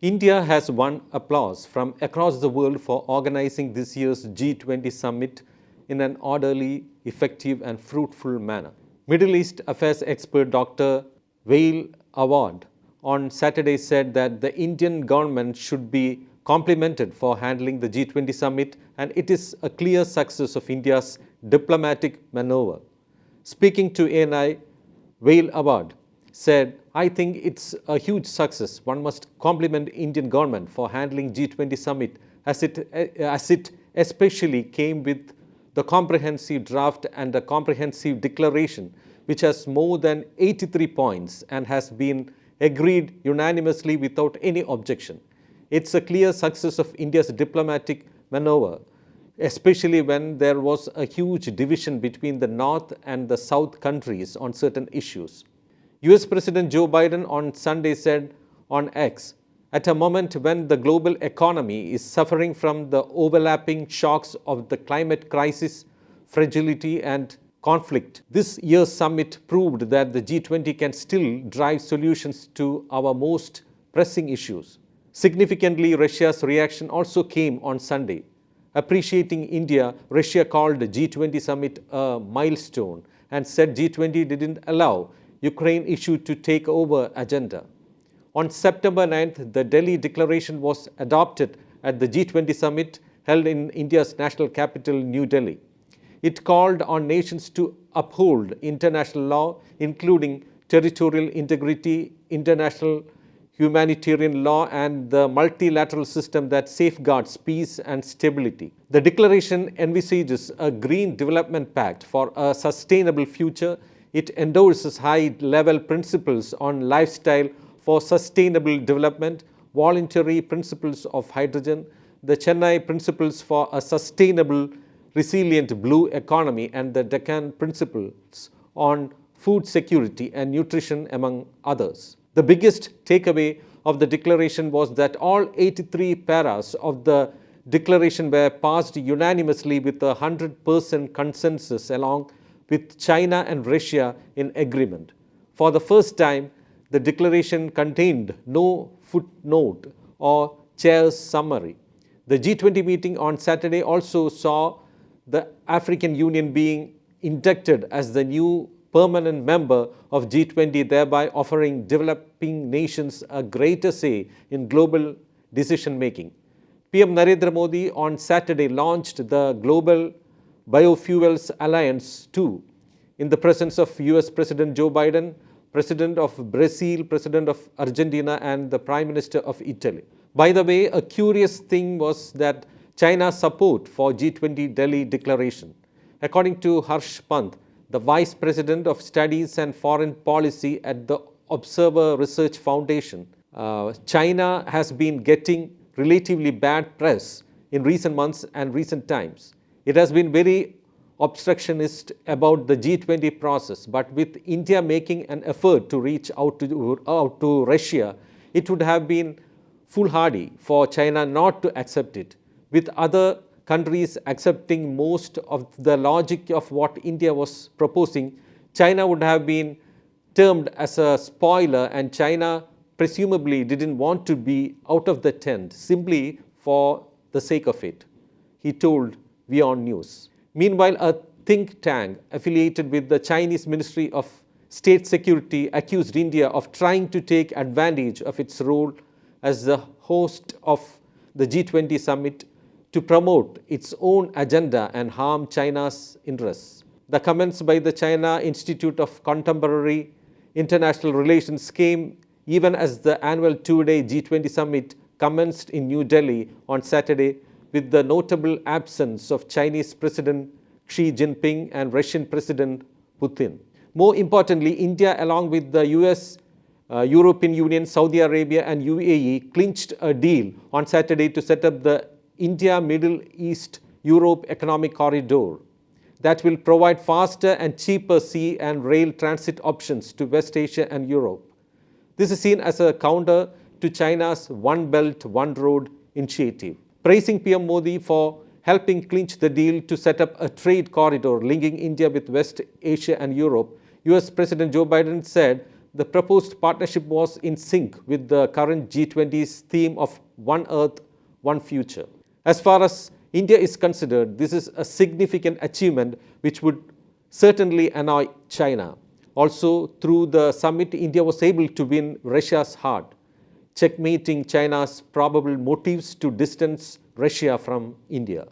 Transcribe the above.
India has won applause from across the world for organizing this year's G20 Summit in an orderly, effective, and fruitful manner. Middle East affairs expert Dr. Waeil Awwad on Saturday said that the Indian government should be complimented for handling the G20 summit, and it is a clear success of India's diplomatic maneuver. Speaking to ANI, Waeil Awwad said, I think it's a huge success. One must compliment Indian government for handling G20 summit as it especially came with the comprehensive draft and a comprehensive declaration which has more than 83 points and has been agreed unanimously without any objection. It's a clear success of India's diplomatic maneuver, especially when there was a huge division between the North and the South countries on certain issues. US President Joe Biden on Sunday said on X, at a moment when the global economy is suffering from the overlapping shocks of the climate crisis, fragility, and conflict, this year's summit proved that the G20 can still drive solutions to our most pressing issues. Significantly, Russia's reaction also came on Sunday. Appreciating India, Russia called the G20 summit a milestone and said G20 didn't allow Ukraine issue to take over agenda. On September 9th, the Delhi Declaration was adopted at the G20 summit held in India's national capital, New Delhi. It called on nations to uphold international law, including territorial integrity, international humanitarian law, and the multilateral system that safeguards peace and stability. The declaration envisages a green development pact for a sustainable future. It endorses high-level principles on lifestyle for sustainable development, voluntary principles of hydrogen, the Chennai principles for a sustainable, resilient blue economy, and the Deccan principles on food security and nutrition, among others. The biggest takeaway of the declaration was that all 83 paras of the declaration were passed unanimously with a 100% consensus, along with China and Russia in agreement. For the first time, the declaration contained no footnote or chair's summary. The G20 meeting on Saturday also saw the African Union being inducted as the new permanent member of G20, thereby offering developing nations a greater say in global decision-making. PM Narendra Modi on Saturday launched the Global Biofuels Alliance 2 in the presence of US President Joe Biden, President of Brazil, President of Argentina, and the Prime Minister of Italy. By the way, a curious thing was that China's support for G20 Delhi Declaration. According to Harsh Pant, the Vice President of Studies and Foreign Policy at the Observer Research Foundation, China has been getting relatively bad press in recent months and recent times. It has been very obstructionist about the G20 process, but with India making an effort to reach out to Russia, it would have been foolhardy for China not to accept it. With other countries accepting most of the logic of what India was proposing, China would have been termed as a spoiler, and China presumably didn't want to be out of the tent simply for the sake of it, he told WION News. Meanwhile, a think tank affiliated with the Chinese Ministry of State Security accused India of trying to take advantage of its role as the host of the G20 summit to promote its own agenda and harm China's interests. The comments by the China Institute of Contemporary International Relations came even as the annual two-day G20 summit commenced in New Delhi on Saturday, with the notable absence of Chinese President Xi Jinping and Russian President Putin. More importantly, India, along with the US, European Union, Saudi Arabia, and UAE, clinched a deal on Saturday to set up the India Middle East Europe Economic Corridor that will provide faster and cheaper sea and rail transit options to West Asia and Europe. This is seen as a counter to China's One Belt, One Road initiative. Praising PM Modi for helping clinch the deal to set up a trade corridor linking India with West Asia and Europe, US President Joe Biden said the proposed partnership was in sync with the current G20's theme of One Earth, One Future. As far as India is considered, this is a significant achievement which would certainly annoy China. Also, through the summit, India was able to win Russia's heart, checkmating China's probable motives to distance Russia from India.